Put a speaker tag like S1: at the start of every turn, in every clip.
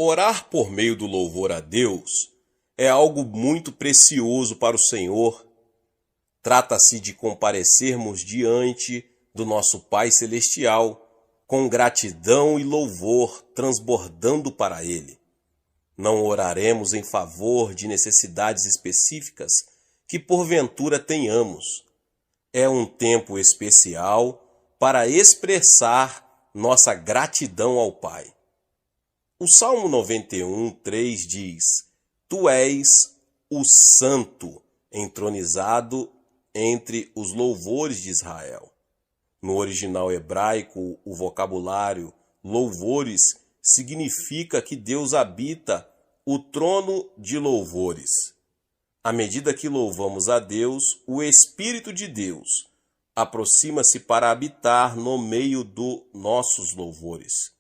S1: Orar por meio do louvor a Deus é algo muito precioso para o Senhor. Trata-se de comparecermos diante do nosso Pai Celestial com gratidão e louvor transbordando para Ele. Não oraremos em favor de necessidades específicas que porventura tenhamos. É um tempo especial para expressar nossa gratidão ao Pai. O Salmo 91:3 diz: Tu és o Santo, entronizado entre os louvores de Israel. No original hebraico, o vocabulário louvores significa que Deus habita o trono de louvores. À medida que louvamos a Deus, o Espírito de Deus aproxima-se para habitar no meio dos nossos louvores.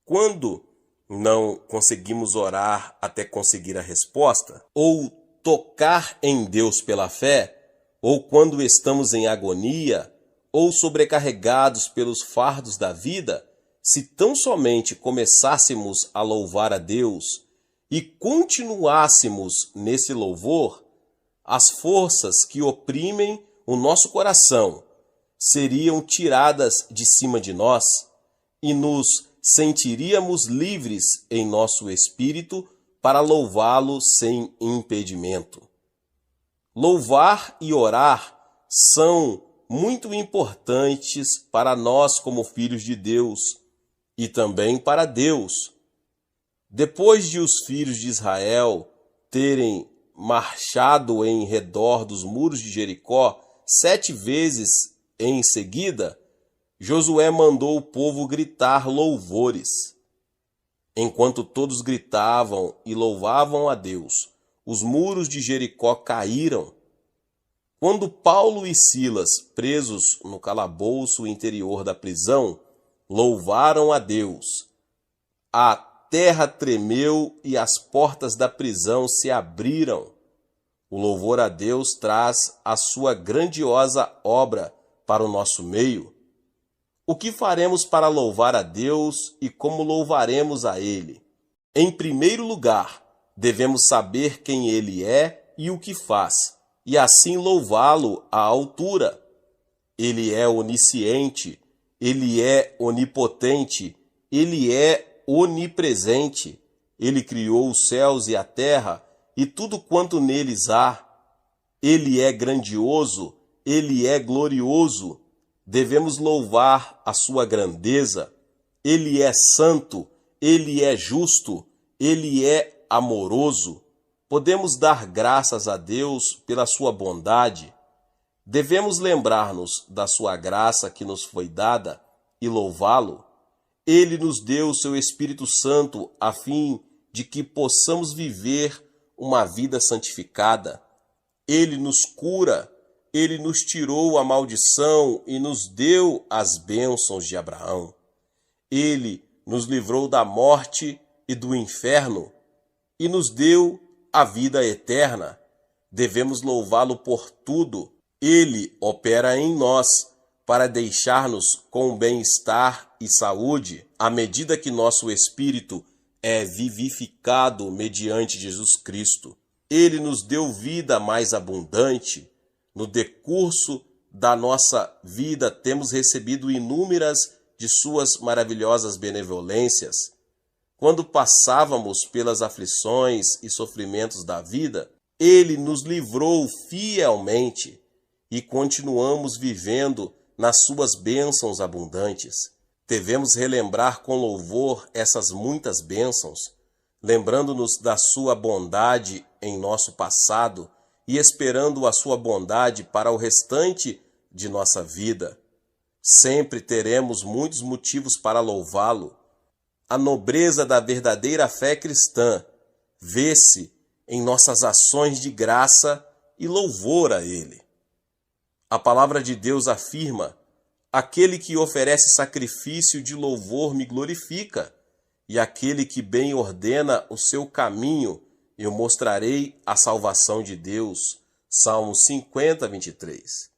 S1: Quando não conseguimos orar até conseguir a resposta, ou tocar em Deus pela fé, ou quando estamos em agonia, ou sobrecarregados pelos fardos da vida, se tão somente começássemos a louvar a Deus e continuássemos nesse louvor, as forças que oprimem o nosso coração seriam tiradas de cima de nós e nos sentiríamos livres em nosso espírito para louvá-lo sem impedimento. Louvar e orar são muito importantes para nós como filhos de Deus e também para Deus. Depois de os filhos de Israel terem marchado em redor dos muros de Jericó 7 vezes em seguida, Josué mandou o povo gritar louvores. Enquanto todos gritavam e louvavam a Deus, os muros de Jericó caíram. Quando Paulo e Silas, presos no calabouço interior da prisão, louvaram a Deus, a terra tremeu e as portas da prisão se abriram. O louvor a Deus traz a sua grandiosa obra para o nosso meio. O que faremos para louvar a Deus e como louvaremos a Ele? Em primeiro lugar, devemos saber quem Ele é e o que faz, e assim louvá-lo à altura. Ele é onisciente, Ele é onipotente, Ele é onipresente. Ele criou os céus e a terra e tudo quanto neles há. Ele é grandioso, Ele é glorioso. Devemos louvar a sua grandeza. Ele é santo, Ele é justo, Ele é amoroso. Podemos dar graças a Deus pela sua bondade. Devemos lembrar-nos da sua graça que nos foi dada e louvá-lo. Ele nos deu o seu Espírito Santo a fim de que possamos viver uma vida santificada. Ele nos cura, Ele nos tirou a maldição e nos deu as bênçãos de Abraão. Ele nos livrou da morte e do inferno e nos deu a vida eterna. Devemos louvá-lo por tudo. Ele opera em nós para deixar-nos com bem-estar e saúde à medida que nosso espírito é vivificado mediante Jesus Cristo. Ele nos deu vida mais abundante. No decurso da nossa vida temos recebido inúmeras de suas maravilhosas benevolências. Quando passávamos pelas aflições e sofrimentos da vida, Ele nos livrou fielmente e continuamos vivendo nas suas bênçãos abundantes. Devemos relembrar com louvor essas muitas bênçãos, lembrando-nos da sua bondade em nosso passado e esperando a sua bondade para o restante de nossa vida. Sempre teremos muitos motivos para louvá-lo. A nobreza da verdadeira fé cristã vê-se em nossas ações de graça e louvor a Ele. A palavra de Deus afirma: aquele que oferece sacrifício de louvor me glorifica, e aquele que bem ordena o seu caminho, eu mostrarei a salvação de Deus. Salmo 50:23.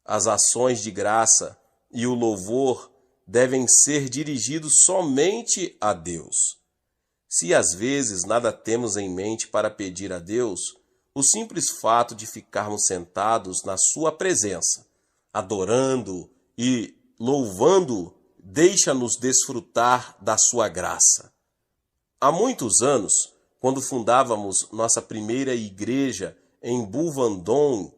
S1: As ações de graça e o louvor devem ser dirigidos somente a Deus. Se às vezes nada temos em mente para pedir a Deus, o simples fato de ficarmos sentados na sua presença, adorando e louvando, deixa-nos desfrutar da sua graça. Há muitos anos, quando fundávamos nossa primeira igreja em Buvandong,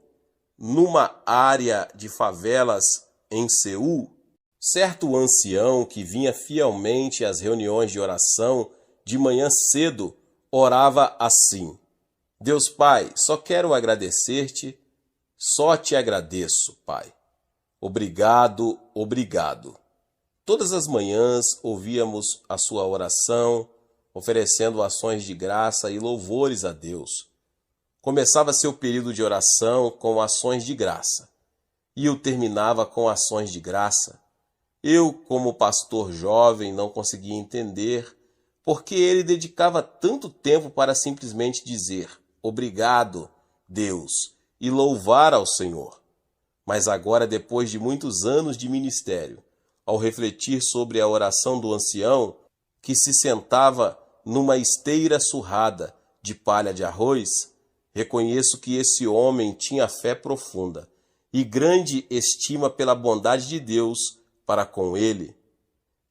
S1: numa área de favelas em Seul, certo ancião que vinha fielmente às reuniões de oração de manhã cedo orava assim: Deus Pai, só quero agradecer-te, só te agradeço, Pai. Obrigado, obrigado. Todas as manhãs ouvíamos a sua oração, oferecendo ações de graça e louvores a Deus. Começava seu período de oração com ações de graça e o terminava com ações de graça. Eu, como pastor jovem, não conseguia entender por que ele dedicava tanto tempo para simplesmente dizer obrigado, Deus, e louvar ao Senhor. Mas agora, depois de muitos anos de ministério, ao refletir sobre a oração do ancião, que se sentava numa esteira surrada de palha de arroz, reconheço que esse homem tinha fé profunda e grande estima pela bondade de Deus para com ele.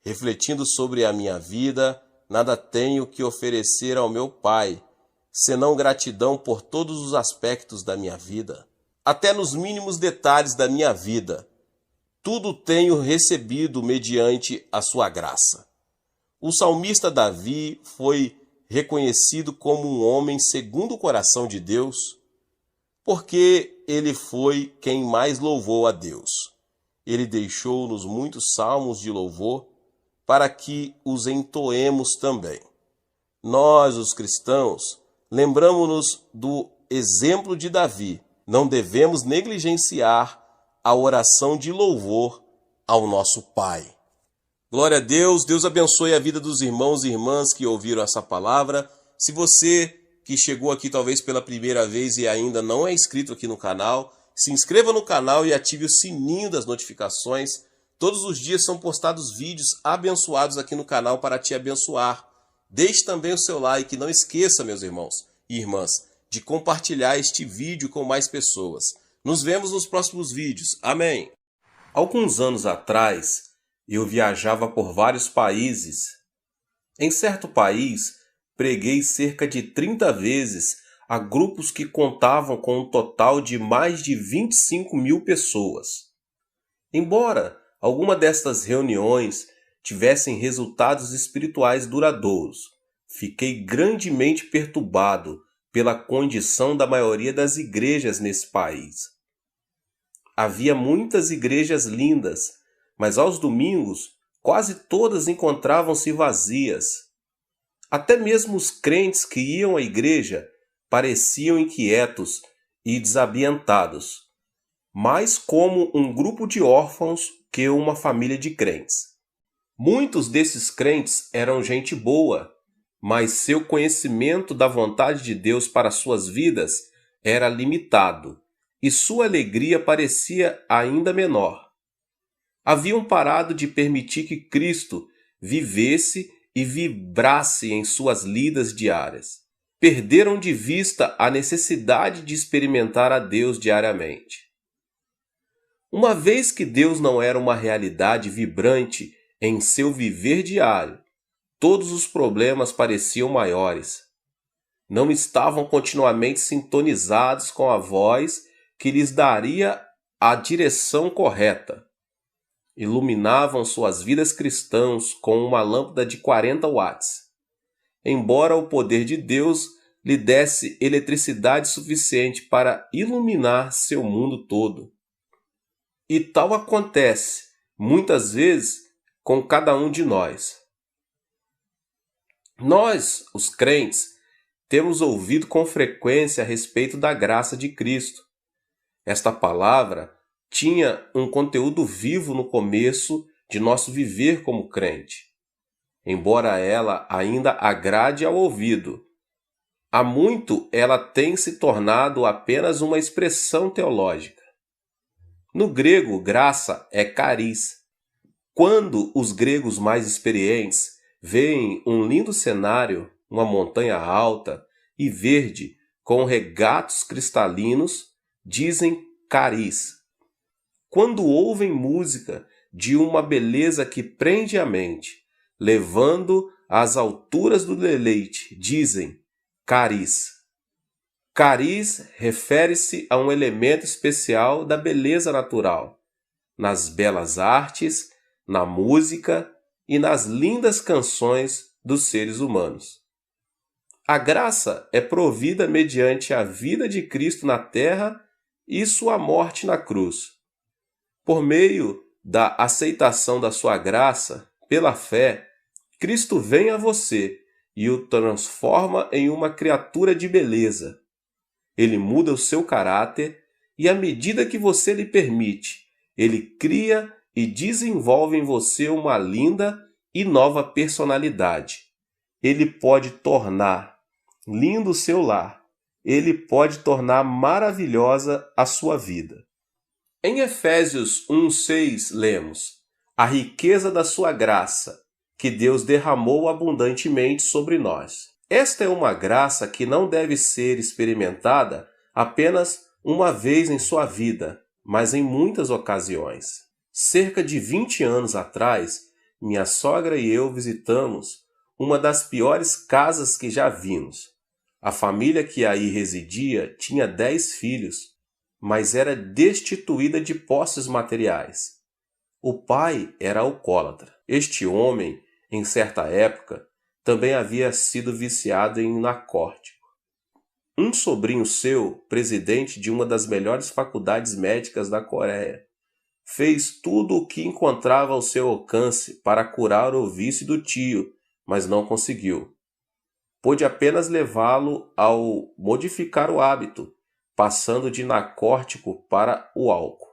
S1: Refletindo sobre a minha vida, nada tenho que oferecer ao meu Pai, senão gratidão por todos os aspectos da minha vida. Até nos mínimos detalhes da minha vida, tudo tenho recebido mediante a sua graça. O salmista Davi foi reconhecido como um homem segundo o coração de Deus, porque ele foi quem mais louvou a Deus. Ele deixou-nos muitos salmos de louvor para que os entoemos também. Nós, os cristãos, lembramos-nos do exemplo de Davi. Não devemos negligenciar a oração de louvor ao nosso Pai. Glória a Deus, Deus abençoe a vida dos irmãos e irmãs que ouviram essa palavra. Se você que chegou aqui talvez pela primeira vez e ainda não é inscrito aqui no canal, se inscreva no canal e ative o sininho das notificações. Todos os dias são postados vídeos abençoados aqui no canal para te abençoar. Deixe também o seu like, não esqueça, meus irmãos e irmãs, de compartilhar este vídeo com mais pessoas. Nos vemos nos próximos vídeos. Amém. Alguns anos atrás, eu viajava por vários países. Em certo país, preguei cerca de 30 vezes a grupos que contavam com um total de mais de 25 mil pessoas. Embora alguma destas reuniões tivessem resultados espirituais duradouros, fiquei grandemente perturbado pela condição da maioria das igrejas nesse país. Havia muitas igrejas lindas, mas aos domingos quase todas encontravam-se vazias. Até mesmo os crentes que iam à igreja pareciam inquietos e desambientados, mais como um grupo de órfãos que uma família de crentes. Muitos desses crentes eram gente boa, mas seu conhecimento da vontade de Deus para suas vidas era limitado, e sua alegria parecia ainda menor. Haviam parado de permitir que Cristo vivesse e vibrasse em suas lidas diárias. Perderam de vista a necessidade de experimentar a Deus diariamente. Uma vez que Deus não era uma realidade vibrante em seu viver diário, todos os problemas pareciam maiores. Não estavam continuamente sintonizados com a voz que lhes daria a direção correta. Iluminavam suas vidas cristãs com uma lâmpada de 40 watts. Embora o poder de Deus lhe desse eletricidade suficiente para iluminar seu mundo todo. E tal acontece, muitas vezes, com cada um de nós. Nós, os crentes, temos ouvido com frequência a respeito da graça de Cristo. Esta palavra tinha um conteúdo vivo no começo de nosso viver como crente. Embora ela ainda agrade ao ouvido, há muito ela tem se tornado apenas uma expressão teológica. No grego, graça é charis. Quando os gregos mais experientes veem um lindo cenário, uma montanha alta e verde com regatos cristalinos, dizem cariz. Quando ouvem música de uma beleza que prende a mente, levando às alturas do deleite, dizem cariz. Cariz refere-se a um elemento especial da beleza natural, nas belas artes, na música e nas lindas canções dos seres humanos. A graça é provida mediante a vida de Cristo na terra e sua morte na cruz. Por meio da aceitação da sua graça, pela fé, Cristo vem a você e o transforma em uma criatura de beleza. Ele muda o seu caráter e, à medida que você lhe permite, ele cria e desenvolve em você uma linda e nova personalidade. Ele pode tornar lindo o seu lar. Ele pode tornar maravilhosa a sua vida. Em Efésios 1:6 lemos: a riqueza da sua graça, que Deus derramou abundantemente sobre nós. Esta é uma graça que não deve ser experimentada apenas uma vez em sua vida, mas em muitas ocasiões. Cerca de 20 anos atrás, minha sogra e eu visitamos uma das piores casas que já vimos. A família que aí residia tinha 10 filhos, mas era destituída de posses materiais. O pai era alcoólatra. Este homem, em certa época, também havia sido viciado em narcótico. Um sobrinho seu, presidente de uma das melhores faculdades médicas da Coreia, fez tudo o que encontrava ao seu alcance para curar o vício do tio, mas não conseguiu. Pôde apenas levá-lo ao modificar o hábito, passando de narcótico para o álcool.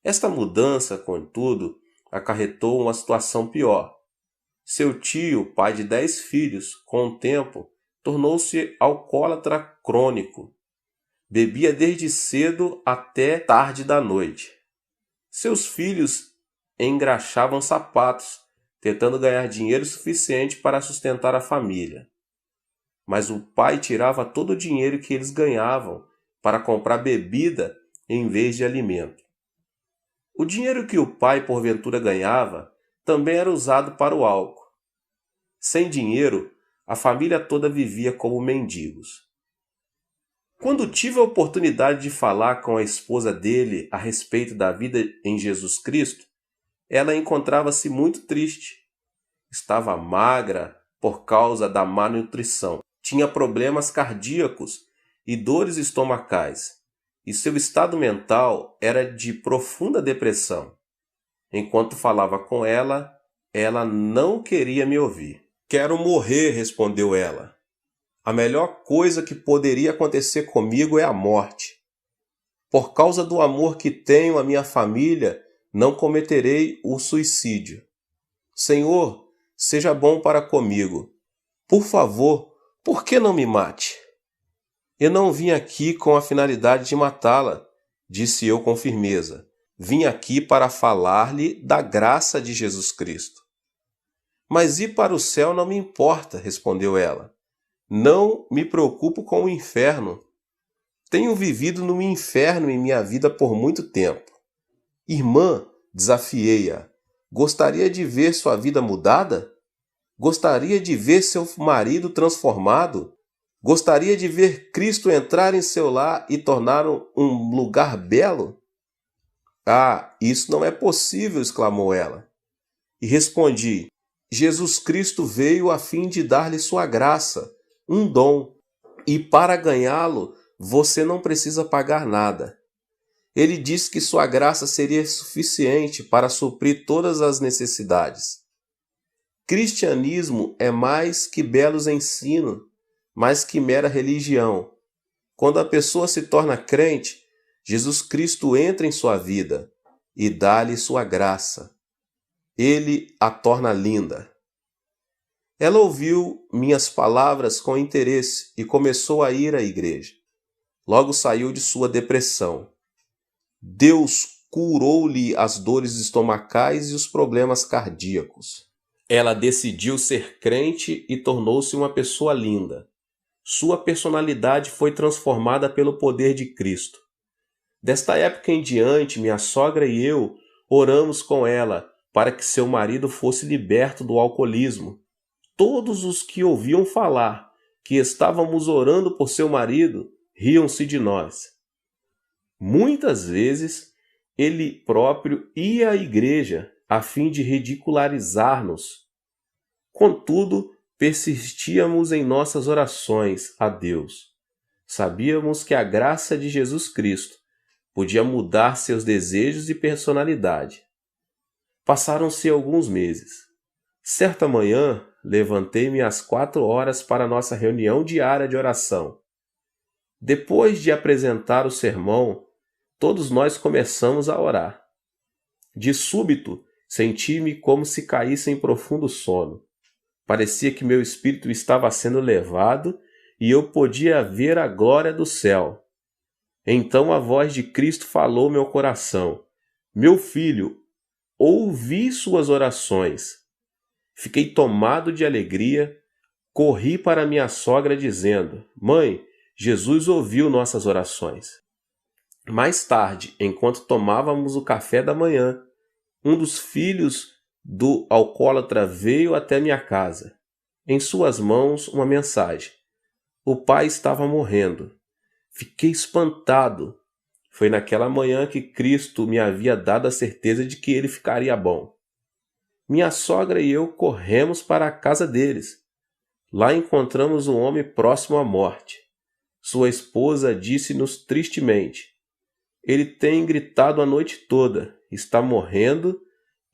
S1: Esta mudança, contudo, acarretou uma situação pior. Seu tio, pai de 10 filhos, com o tempo, tornou-se alcoólatra crônico. Bebia desde cedo até tarde da noite. Seus filhos engraxavam sapatos, tentando ganhar dinheiro suficiente para sustentar a família. Mas o pai tirava todo o dinheiro que eles ganhavam para comprar bebida em vez de alimento. O dinheiro que o pai porventura ganhava também era usado para o álcool. Sem dinheiro, a família toda vivia como mendigos. Quando tive a oportunidade de falar com a esposa dele a respeito da vida em Jesus Cristo, ela encontrava-se muito triste. Estava magra por causa da má nutrição. Tinha problemas cardíacos e dores estomacais, e seu estado mental era de profunda depressão. Enquanto falava com ela, ela não queria me ouvir. Quero morrer, respondeu ela. A melhor coisa que poderia acontecer comigo é a morte. Por causa do amor que tenho à minha família, não cometerei o suicídio. Senhor, seja bom para comigo. Por favor, por que não me mate? Eu não vim aqui com a finalidade de matá-la, disse eu com firmeza. Vim aqui para falar-lhe da graça de Jesus Cristo. Mas ir para o céu não me importa, respondeu ela. Não me preocupo com o inferno. Tenho vivido no inferno em minha vida por muito tempo. Irmã, desafiei-a, gostaria de ver sua vida mudada? Gostaria de ver seu marido transformado? Gostaria de ver Cristo entrar em seu lar e torná-lo um lugar belo? Ah, isso não é possível, exclamou ela. E respondi, Jesus Cristo veio a fim de dar-lhe sua graça, um dom, e para ganhá-lo você não precisa pagar nada. Ele disse que sua graça seria suficiente para suprir todas as necessidades. Cristianismo é mais que belos ensinos, mais que mera religião. Quando a pessoa se torna crente, Jesus Cristo entra em sua vida e dá-lhe sua graça. Ele a torna linda. Ela ouviu minhas palavras com interesse e começou a ir à igreja. Logo saiu de sua depressão. Deus curou-lhe as dores estomacais e os problemas cardíacos. Ela decidiu ser crente e tornou-se uma pessoa linda. Sua personalidade foi transformada pelo poder de Cristo. Desta época em diante, minha sogra e eu oramos com ela para que seu marido fosse liberto do alcoolismo. Todos os que ouviam falar que estávamos orando por seu marido riam-se de nós. Muitas vezes, ele próprio ia à igreja a fim de ridicularizar-nos. Contudo, persistíamos em nossas orações a Deus. Sabíamos que a graça de Jesus Cristo podia mudar seus desejos e personalidade. Passaram-se alguns meses. Certa manhã, levantei-me às 4 horas para nossa reunião diária de oração. Depois de apresentar o sermão, todos nós começamos a orar. De súbito, senti-me como se caísse em profundo sono. Parecia que meu espírito estava sendo levado e eu podia ver a glória do céu. Então a voz de Cristo falou ao meu coração: Meu filho, ouvi suas orações. Fiquei tomado de alegria, corri para minha sogra dizendo: Mãe, Jesus ouviu nossas orações. Mais tarde, enquanto tomávamos o café da manhã, um dos filhos do alcoólatra veio até minha casa. Em suas mãos, uma mensagem. O pai estava morrendo. Fiquei espantado. Foi naquela manhã que Cristo me havia dado a certeza de que ele ficaria bom. Minha sogra e eu corremos para a casa deles. Lá encontramos um homem próximo à morte. Sua esposa disse-nos tristemente: Ele tem gritado a noite toda, está morrendo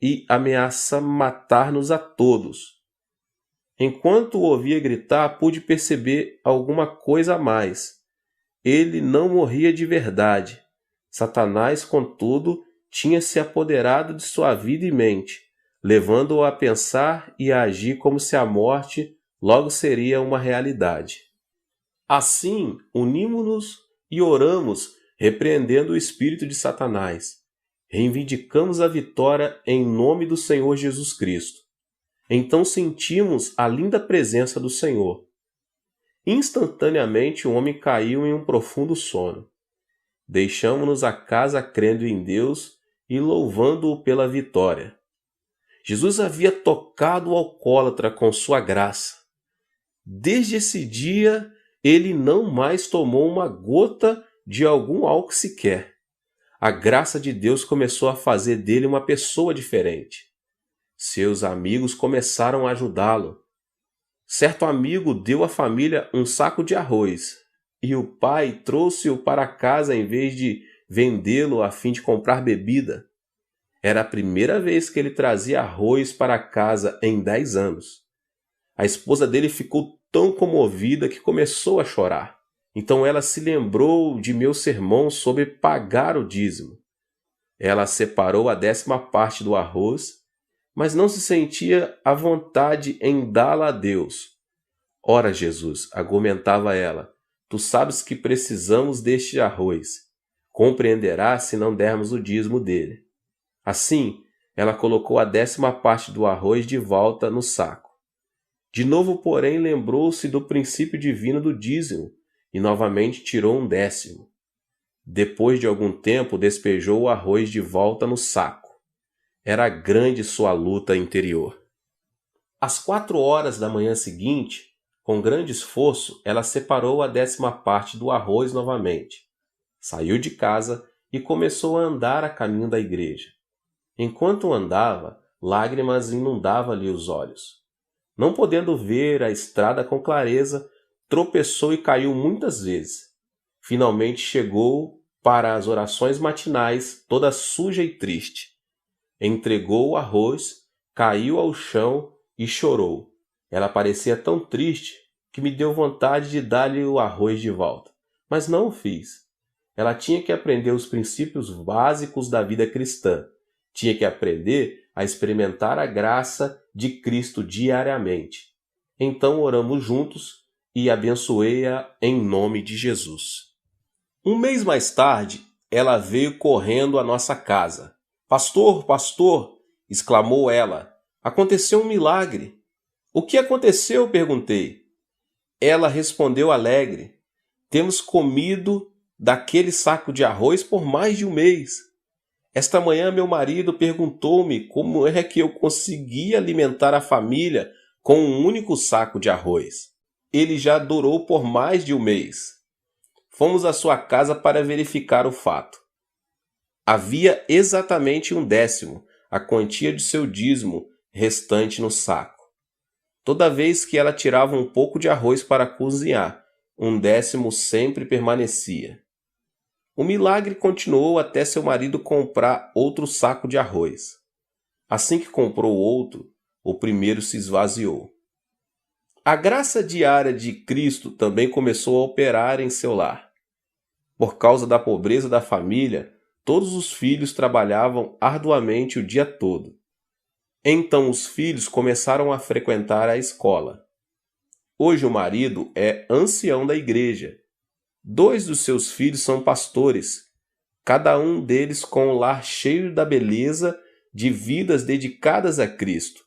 S1: e ameaça matar-nos a todos. Enquanto o ouvia gritar, pude perceber alguma coisa a mais. Ele não morria de verdade. Satanás, contudo, tinha se apoderado de sua vida e mente, levando-o a pensar e a agir como se a morte logo seria uma realidade. Assim, unimos-nos e oramos, repreendendo o espírito de Satanás. Reivindicamos a vitória em nome do Senhor Jesus Cristo. Então sentimos a linda presença do Senhor. Instantaneamente o homem caiu em um profundo sono. Deixamos-nos a casa crendo em Deus e louvando-o pela vitória. Jesus havia tocado o alcoólatra com sua graça. Desde esse dia, ele não mais tomou uma gota de algum álcool sequer. A graça de Deus começou a fazer dele uma pessoa diferente. Seus amigos começaram a ajudá-lo. Certo amigo deu à família um saco de arroz e o pai trouxe-o para casa em vez de vendê-lo a fim de comprar bebida. Era a primeira vez que ele trazia arroz para casa em 10 anos. A esposa dele ficou tão comovida que começou a chorar. Então ela se lembrou de meu sermão sobre pagar o dízimo. Ela separou a 10ª parte do arroz, mas não se sentia à vontade em dá-la a Deus. Ora, Jesus, argumentava ela, tu sabes que precisamos deste arroz. Compreenderás se não dermos o dízimo dele. Assim, ela colocou a 10ª parte do arroz de volta no saco. De novo, porém, lembrou-se do princípio divino do dízimo e novamente tirou um 10º. Depois de algum tempo, despejou o arroz de volta no saco. Era grande sua luta interior. Às 4 horas da manhã seguinte, com grande esforço, ela separou a 10ª parte do arroz novamente. Saiu de casa e começou a andar a caminho da igreja. Enquanto andava, lágrimas inundavam-lhe os olhos. Não podendo ver a estrada com clareza, tropeçou e caiu muitas vezes. Finalmente chegou para as orações matinais, toda suja e triste. Entregou o arroz, caiu ao chão e chorou. Ela parecia tão triste que me deu vontade de dar-lhe o arroz de volta, mas não o fiz. Ela tinha que aprender os princípios básicos da vida cristã. Tinha que aprender a experimentar a graça de Cristo diariamente. Então oramos juntos e abençoei-a em nome de Jesus. Um mês mais tarde, ela veio correndo à nossa casa. Pastor, pastor, exclamou ela, Aconteceu um milagre. O que aconteceu? Perguntei. Ela respondeu alegre. Temos comido daquele saco de arroz por mais de um mês. Esta manhã meu marido perguntou-me como é que eu conseguia alimentar a família com um único saco de arroz. Ele já durou por mais de um mês. Fomos à sua casa para verificar o fato. Havia exatamente 1/10, a quantia de seu dízimo restante no saco. Toda vez que ela tirava um pouco de arroz para cozinhar, 1/10 sempre permanecia. O milagre continuou até seu marido comprar outro saco de arroz. Assim que comprou outro, o primeiro se esvaziou. A graça diária de Cristo também começou a operar em seu lar. Por causa da pobreza da família, todos os filhos trabalhavam arduamente o dia todo. Então os filhos começaram a frequentar a escola. Hoje o marido é ancião da igreja. 2 dos seus filhos são pastores, cada um deles com um lar cheio da beleza de vidas dedicadas a Cristo.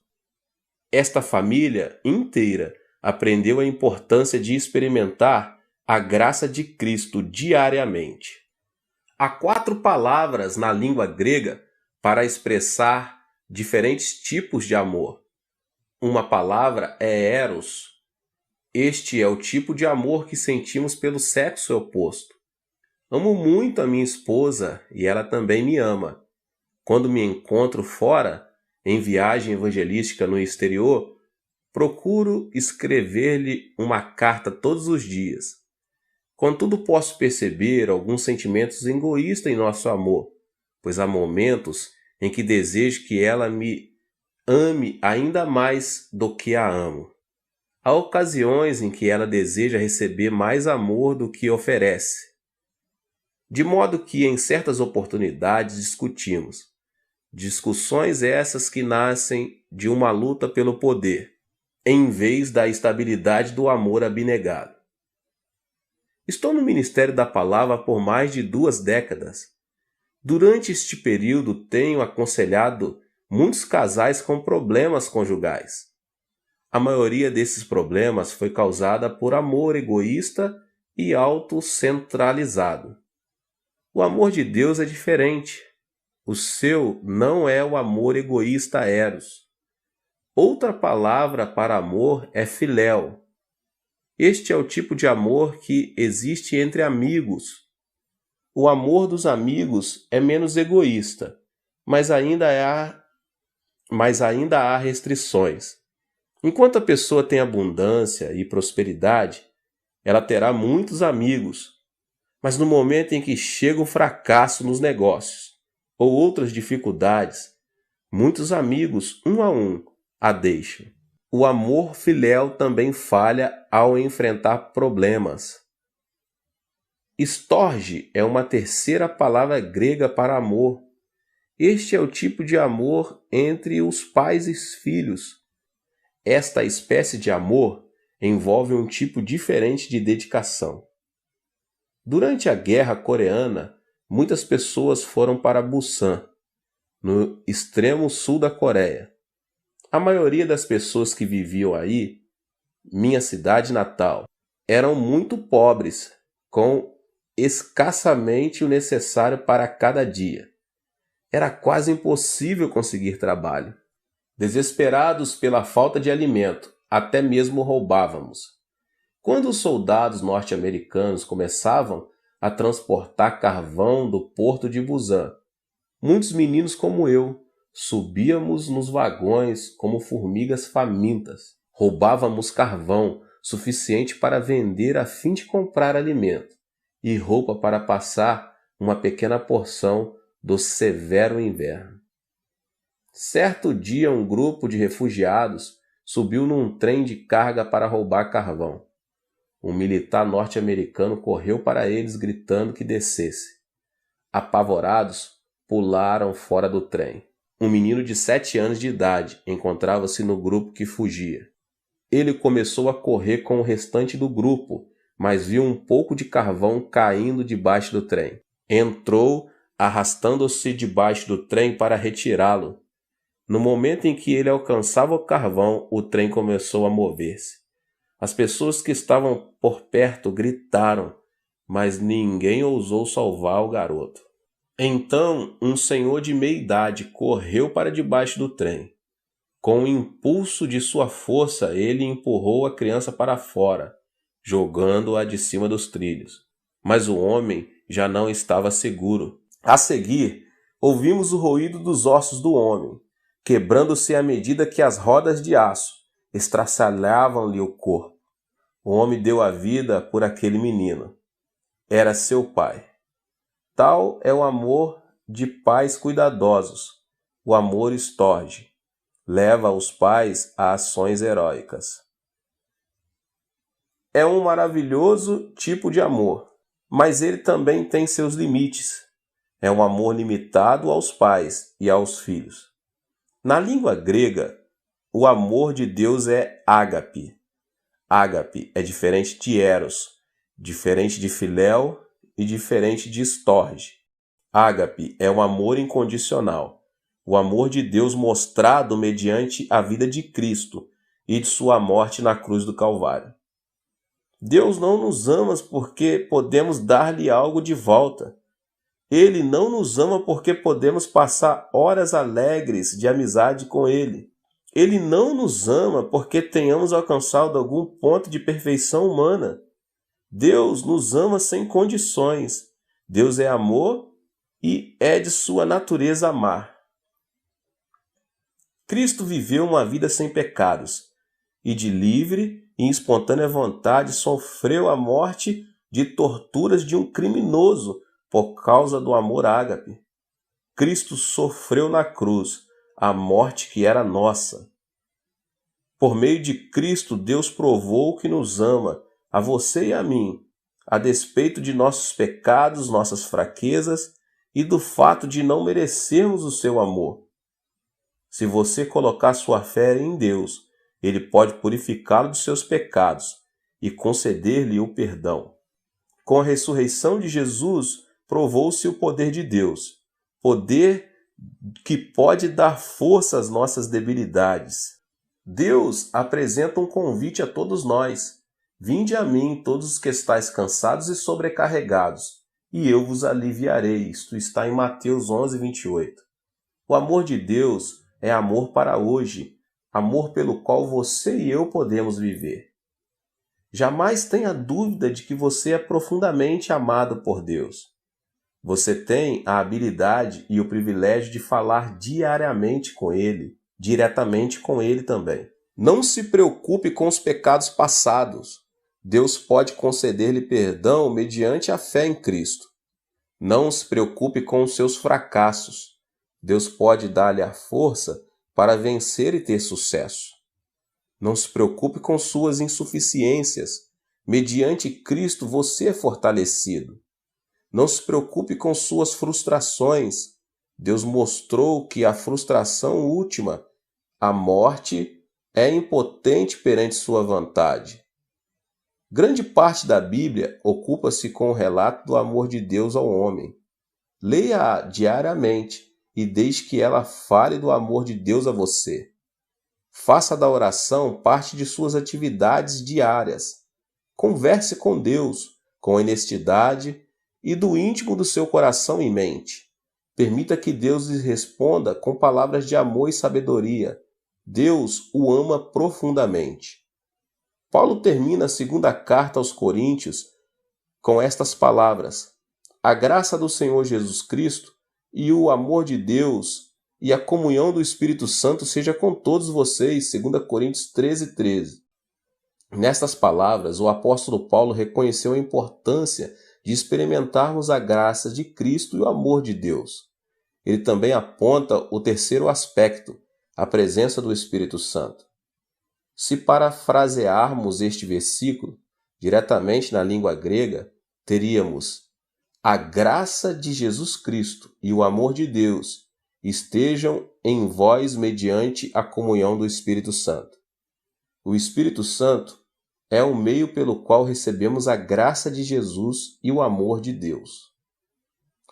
S1: Esta família inteira aprendeu a importância de experimentar a graça de Cristo diariamente. Há 4 palavras na língua grega para expressar diferentes tipos de amor. Uma palavra é eros. Este é o tipo de amor que sentimos pelo sexo oposto. Amo muito a minha esposa e ela também me ama. Quando me encontro fora, em viagem evangelística no exterior, procuro escrever-lhe uma carta todos os dias. Contudo, posso perceber alguns sentimentos egoístas em nosso amor, pois há momentos em que desejo que ela me ame ainda mais do que a amo. Há ocasiões em que ela deseja receber mais amor do que oferece. De modo que em certas oportunidades discutimos. Discussões essas que nascem de uma luta pelo poder, em vez da estabilidade do amor abnegado. Estou no Ministério da Palavra por mais de 2 décadas. Durante este período tenho aconselhado muitos casais com problemas conjugais. A maioria desses problemas foi causada por amor egoísta e autocentralizado. O amor de Deus é diferente. O seu não é o amor egoísta eros. Outra palavra para amor é filéu. Este é o tipo de amor que existe entre amigos. O amor dos amigos é menos egoísta, mas ainda há restrições. Enquanto a pessoa tem abundância e prosperidade, ela terá muitos amigos, mas no momento em que chega o fracasso nos negócios ou outras dificuldades, muitos amigos, um a um, a deixam. O amor filéu também falha ao enfrentar problemas. Storge é uma terceira palavra grega para amor. Este é o tipo de amor entre os pais e os filhos. Esta espécie de amor envolve um tipo diferente de dedicação. Durante a Guerra Coreana, muitas pessoas foram para Busan, no extremo sul da Coreia. A maioria das pessoas que viviam aí, minha cidade natal, eram muito pobres, com escassamente o necessário para cada dia. Era quase impossível conseguir trabalho. Desesperados pela falta de alimento, até mesmo roubávamos. Quando os soldados norte-americanos começavam a transportar carvão do porto de Busan, muitos meninos como eu subíamos nos vagões como formigas famintas. Roubávamos carvão suficiente para vender a fim de comprar alimento e roupa para passar uma pequena porção do severo inverno. Certo dia, um grupo de refugiados subiu num trem de carga para roubar carvão. Um militar norte-americano correu para eles gritando que descesse. Apavorados, pularam fora do trem. Um menino de 7 anos de idade encontrava-se no grupo que fugia. Ele começou a correr com o restante do grupo, mas viu um pouco de carvão caindo debaixo do trem. Entrou, arrastando-se debaixo do trem para retirá-lo. No momento em que ele alcançava o carvão, o trem começou a mover-se. As pessoas que estavam por perto gritaram, mas ninguém ousou salvar o garoto. Então, um senhor de meia idade correu para debaixo do trem. Com o impulso de sua força, ele empurrou a criança para fora, jogando-a de cima dos trilhos. Mas o homem já não estava seguro. A seguir, ouvimos o ruído dos ossos do homem, quebrando-se à medida que as rodas de aço estraçalhavam-lhe o corpo. O homem deu a vida por aquele menino. Era seu pai. Tal é o amor de pais cuidadosos. O amor estorge. Leva os pais a ações heróicas. É um maravilhoso tipo de amor, mas ele também tem seus limites. É um amor limitado aos pais e aos filhos. Na língua grega, o amor de Deus é ágape. Ágape é diferente de eros, diferente de filéu e diferente de storge. Ágape é um amor incondicional, o amor de Deus mostrado mediante a vida de Cristo e de sua morte na cruz do Calvário. Deus não nos ama porque podemos dar-lhe algo de volta. Ele não nos ama porque podemos passar horas alegres de amizade com Ele. Ele não nos ama porque tenhamos alcançado algum ponto de perfeição humana. Deus nos ama sem condições. Deus é amor e é de sua natureza amar. Cristo viveu uma vida sem pecados e de livre e espontânea vontade sofreu a morte de torturas de um criminoso por causa do amor ágape. Cristo sofreu na cruz a morte que era nossa. Por meio de Cristo, Deus provou que nos ama, a você e a mim, a despeito de nossos pecados, nossas fraquezas e do fato de não merecermos o seu amor. Se você colocar sua fé em Deus, Ele pode purificá-lo dos seus pecados e conceder-lhe o perdão. Com a ressurreição de Jesus, provou-se o poder de Deus, poder que pode dar força às nossas debilidades. Deus apresenta um convite a todos nós. Vinde a mim, todos os que estáis cansados e sobrecarregados, e eu vos aliviarei. Isto está em Mateus 11, 28. O amor de Deus é amor para hoje, amor pelo qual você e eu podemos viver. Jamais tenha dúvida de que você é profundamente amado por Deus. Você tem a habilidade e o privilégio de falar diariamente com Ele, diretamente com Ele também. Não se preocupe com os pecados passados. Deus pode conceder-lhe perdão mediante a fé em Cristo. Não se preocupe com os seus fracassos. Deus pode dar-lhe a força para vencer e ter sucesso. Não se preocupe com suas insuficiências. Mediante Cristo você é fortalecido. Não se preocupe com suas frustrações. Deus mostrou que a frustração última, a morte, é impotente perante sua vontade. Grande parte da Bíblia ocupa-se com o relato do amor de Deus ao homem. Leia-a diariamente e deixe que ela fale do amor de Deus a você. Faça da oração parte de suas atividades diárias. Converse com Deus com honestidade e do íntimo do seu coração e mente. Permita que Deus lhe responda com palavras de amor e sabedoria. Deus o ama profundamente. Paulo termina a segunda carta aos Coríntios com estas palavras: a graça do Senhor Jesus Cristo e o amor de Deus e a comunhão do Espírito Santo seja com todos vocês. 2 Coríntios 13:13. Nestas palavras, o apóstolo Paulo reconheceu a importância de experimentarmos a graça de Cristo e o amor de Deus. Ele também aponta o terceiro aspecto, a presença do Espírito Santo. Se parafrasearmos este versículo diretamente na língua grega, teríamos: a graça de Jesus Cristo e o amor de Deus estejam em vós mediante a comunhão do Espírito Santo. O Espírito Santo é o meio pelo qual recebemos a graça de Jesus e o amor de Deus.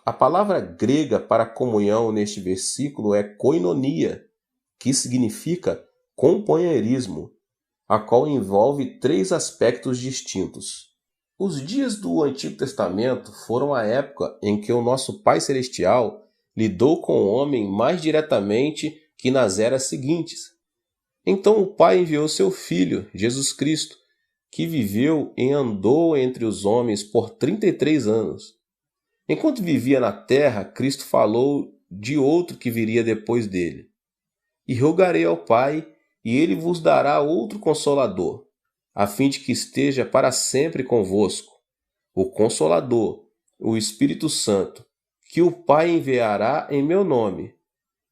S1: A palavra grega para comunhão neste versículo é koinonia, que significa companheirismo, a qual envolve 3 aspectos distintos. Os dias do Antigo Testamento foram a época em que o nosso Pai Celestial lidou com o homem mais diretamente que nas eras seguintes. Então o Pai enviou seu Filho, Jesus Cristo, que viveu e andou entre os homens por 33 anos. Enquanto vivia na terra, Cristo falou de outro que viria depois dele. E rogarei ao Pai, e ele vos dará outro Consolador, a fim de que esteja para sempre convosco, o Consolador, o Espírito Santo, que o Pai enviará em meu nome.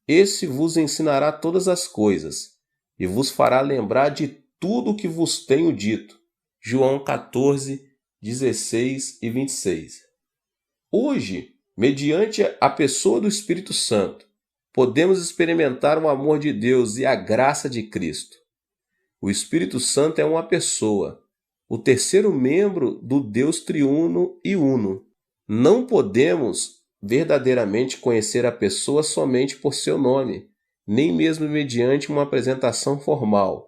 S1: Esse vos ensinará todas as coisas, e vos fará lembrar de tudo o que vos tenho dito. João 14, 16 e 26. Hoje, mediante a pessoa do Espírito Santo, podemos experimentar o amor de Deus e a graça de Cristo. O Espírito Santo é uma pessoa, o terceiro membro do Deus triuno e uno. Não podemos verdadeiramente conhecer a pessoa somente por seu nome, nem mesmo mediante uma apresentação formal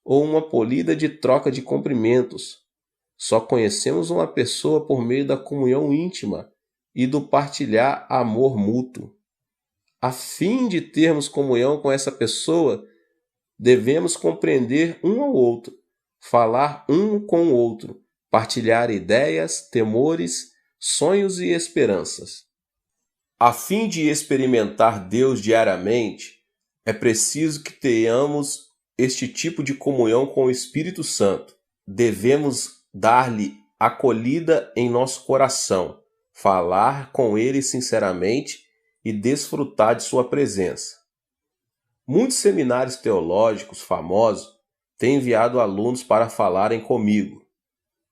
S1: ou uma polida de troca de cumprimentos. Só conhecemos uma pessoa por meio da comunhão íntima e do partilhar amor mútuo. A fim de termos comunhão com essa pessoa, devemos compreender um ao outro, falar um com o outro, partilhar ideias, temores, sonhos e esperanças. A fim de experimentar Deus diariamente, é preciso que tenhamos este tipo de comunhão com o Espírito Santo. Devemos dar-lhe acolhida em nosso coração, falar com ele sinceramente e desfrutar de sua presença. Muitos seminários teológicos famosos têm enviado alunos para falarem comigo.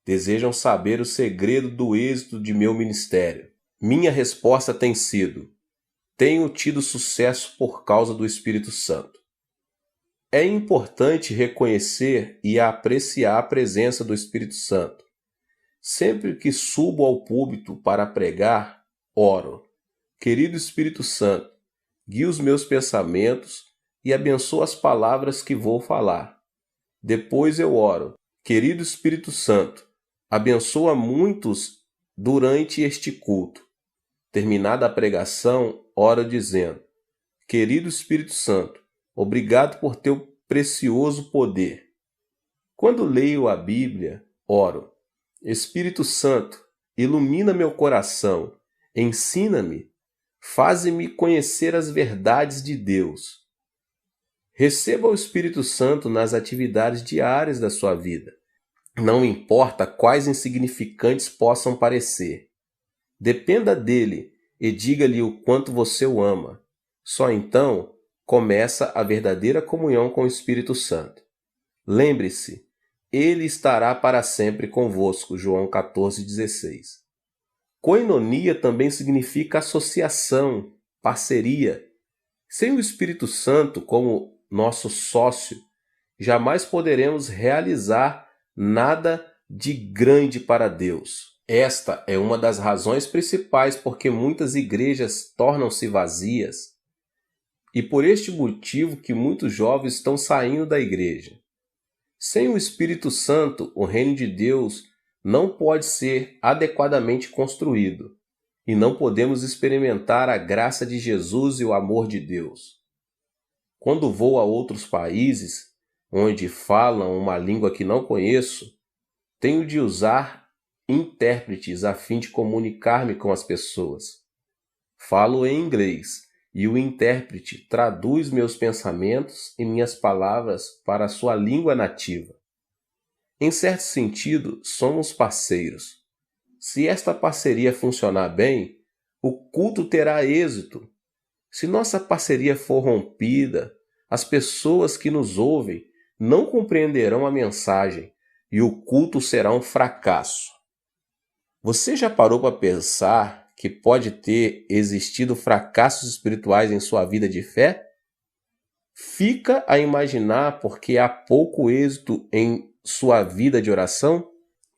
S1: Desejam saber o segredo do êxito de meu ministério. Minha resposta tem sido: tenho tido sucesso por causa do Espírito Santo. É importante reconhecer e apreciar a presença do Espírito Santo. Sempre que subo ao púlpito para pregar, oro: querido Espírito Santo, guia os meus pensamentos e abençoa as palavras que vou falar. Depois eu oro: querido Espírito Santo, abençoa muitos durante este culto. Terminada a pregação, oro dizendo: querido Espírito Santo, obrigado por teu precioso poder. Quando leio a Bíblia, oro: Espírito Santo, ilumina meu coração, ensina-me, faze-me conhecer as verdades de Deus. Receba o Espírito Santo nas atividades diárias da sua vida. Não importa quais insignificantes possam parecer. Dependa dele e diga-lhe o quanto você o ama. Só então começa a verdadeira comunhão com o Espírito Santo. Lembre-se, ele estará para sempre convosco. João 14,16. Koinonia também significa associação, parceria. Sem o Espírito Santo como nosso sócio, jamais poderemos realizar nada de grande para Deus. Esta é uma das razões principais porque muitas igrejas tornam-se vazias e por este motivo que muitos jovens estão saindo da igreja. Sem o Espírito Santo, o reino de Deus não pode ser adequadamente construído e não podemos experimentar a graça de Jesus e o amor de Deus. Quando vou a outros países, onde falam uma língua que não conheço, tenho de usar intérpretes a fim de comunicar-me com as pessoas. Falo em inglês e o intérprete traduz meus pensamentos e minhas palavras para a sua língua nativa. Em certo sentido, somos parceiros. Se esta parceria funcionar bem, o culto terá êxito. Se nossa parceria for rompida, as pessoas que nos ouvem não compreenderão a mensagem e o culto será um fracasso. Você já parou para pensar que pode ter existido fracassos espirituais em sua vida de fé? Fica a imaginar porque há pouco êxito em sua vida de oração?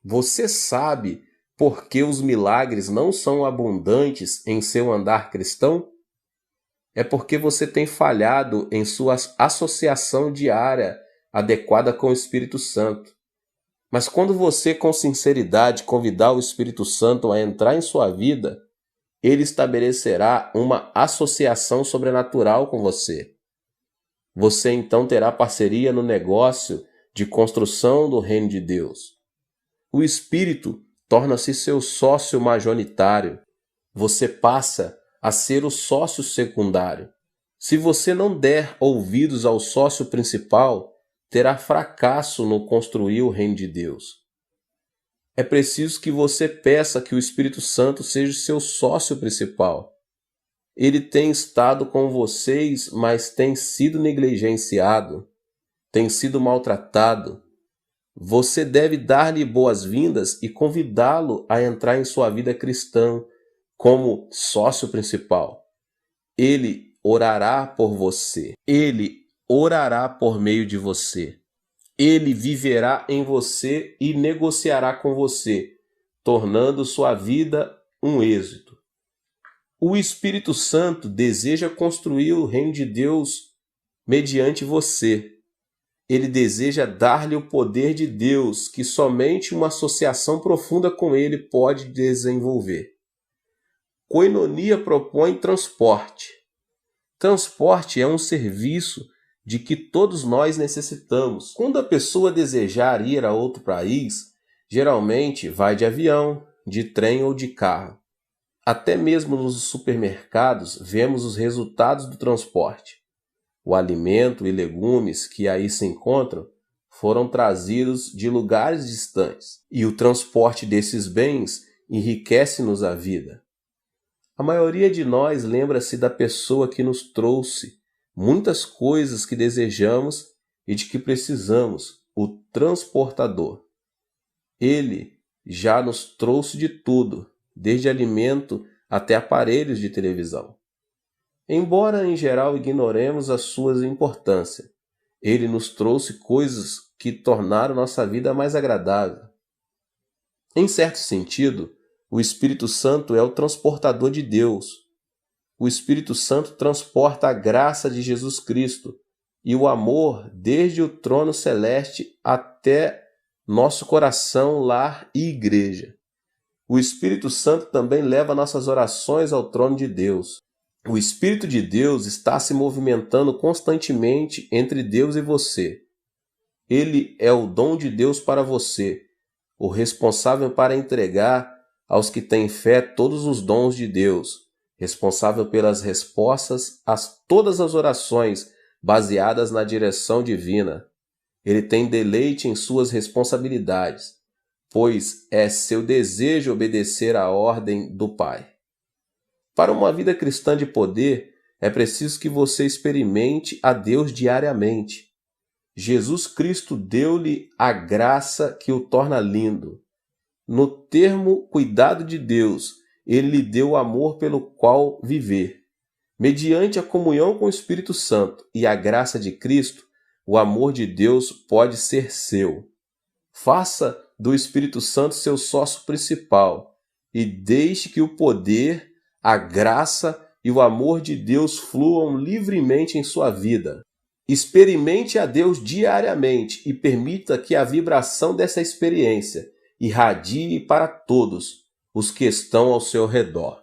S1: Você sabe por que os milagres não são abundantes em seu andar cristão? é porque você tem falhado em sua associação diária adequada com o Espírito Santo. Mas quando você, com sinceridade, convidar o Espírito Santo a entrar em sua vida, ele estabelecerá uma associação sobrenatural com você. Você então terá parceria no negócio de construção do reino de Deus. O Espírito torna-se seu sócio majoritário. Você passa a ser o sócio secundário. Se você não der ouvidos ao sócio principal, terá fracasso no construir o reino de Deus. É preciso que você peça que o Espírito Santo seja seu sócio principal. Ele tem estado com vocês, mas tem sido negligenciado, tem sido maltratado. Você deve dar-lhe boas-vindas e convidá-lo a entrar em sua vida cristã como sócio principal. Ele orará por você. Ele orará por meio de você. Ele viverá em você e negociará com você, tornando sua vida um êxito. O Espírito Santo deseja construir o reino de Deus mediante você. Ele deseja dar-lhe o poder de Deus que somente uma associação profunda com ele pode desenvolver. Koinonia propõe transporte. Transporte é um serviço de que todos nós necessitamos. Quando a pessoa desejar ir a outro país, geralmente vai de avião, de trem ou de carro. Até mesmo nos supermercados vemos os resultados do transporte. O alimento e legumes que aí se encontram foram trazidos de lugares distantes, e o transporte desses bens enriquece-nos a vida. A maioria de nós lembra-se da pessoa que nos trouxe muitas coisas que desejamos e de que precisamos, o transportador. Ele já nos trouxe de tudo, desde alimento até aparelhos de televisão. Embora em geral ignoremos a sua importância, ele nos trouxe coisas que tornaram nossa vida mais agradável. Em certo sentido, o Espírito Santo é o transportador de Deus. O Espírito Santo transporta a graça de Jesus Cristo e o amor desde o trono celeste até nosso coração, lar e igreja. O Espírito Santo também leva nossas orações ao trono de Deus. O Espírito de Deus está se movimentando constantemente entre Deus e você. Ele é o dom de Deus para você, o responsável para entregar aos que têm fé todos os dons de Deus, responsável pelas respostas a todas as orações baseadas na direção divina. Ele tem deleite em suas responsabilidades, pois é seu desejo obedecer à ordem do Pai. Para uma vida cristã de poder, é preciso que você experimente a Deus diariamente. Jesus Cristo deu-lhe a graça que o torna lindo. No termo cuidado de Deus, ele lhe deu o amor pelo qual viver. Mediante a comunhão com o Espírito Santo e a graça de Cristo, o amor de Deus pode ser seu. Faça do Espírito Santo seu sócio principal e deixe que o poder, a graça e o amor de Deus fluam livremente em sua vida. Experimente a Deus diariamente e permita que a vibração dessa experiência irradie para todos os que estão ao seu redor.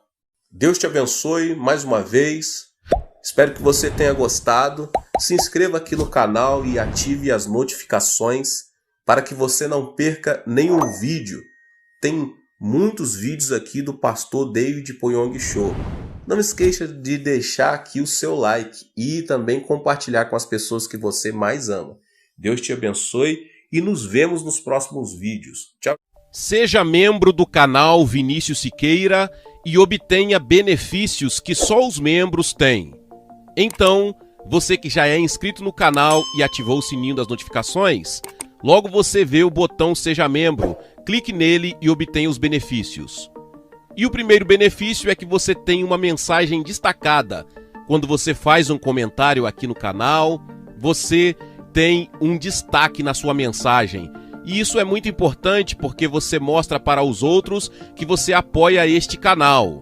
S1: Deus te abençoe mais uma vez. Espero que você tenha gostado. Se inscreva aqui no canal e ative as notificações para que você não perca nenhum vídeo. Tem muitos vídeos aqui do pastor David Poyong Cho. Não esqueça de deixar aqui o seu like e também compartilhar com as pessoas que você mais ama. Deus te abençoe e nos vemos nos próximos vídeos. Tchau.
S2: Seja membro do canal Vinícius Siqueira e obtenha benefícios que só os membros têm. Então, você que já é inscrito no canal e ativou o sininho das notificações, logo você vê o botão Seja Membro, clique nele e obtenha os benefícios. E o primeiro benefício é que você tem uma mensagem destacada. Quando você faz um comentário aqui no canal, você tem um destaque na sua mensagem. E isso é muito importante porque você mostra para os outros que você apoia este canal.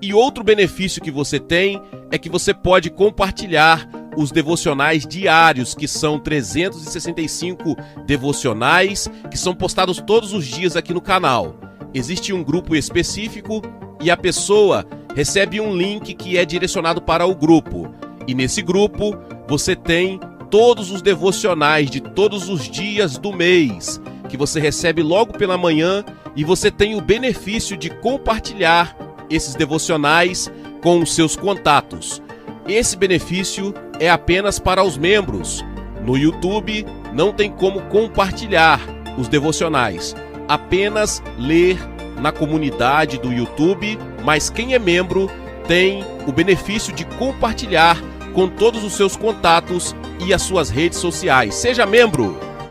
S2: E outro benefício que você tem é que você pode compartilhar os devocionais diários, que são 365 devocionais, que são postados todos os dias aqui no canal. Existe um grupo específico e a pessoa recebe um link que é direcionado para o grupo. E nesse grupo você tem todos os devocionais de todos os dias do mês, que você recebe logo pela manhã, e você tem o benefício de compartilhar esses devocionais com os seus contatos. Esse benefício é apenas para os membros. No YouTube não tem como compartilhar os devocionais, apenas ler na comunidade do YouTube, mas quem é membro tem o benefício de compartilhar com todos os seus contatos e as suas redes sociais. Seja membro!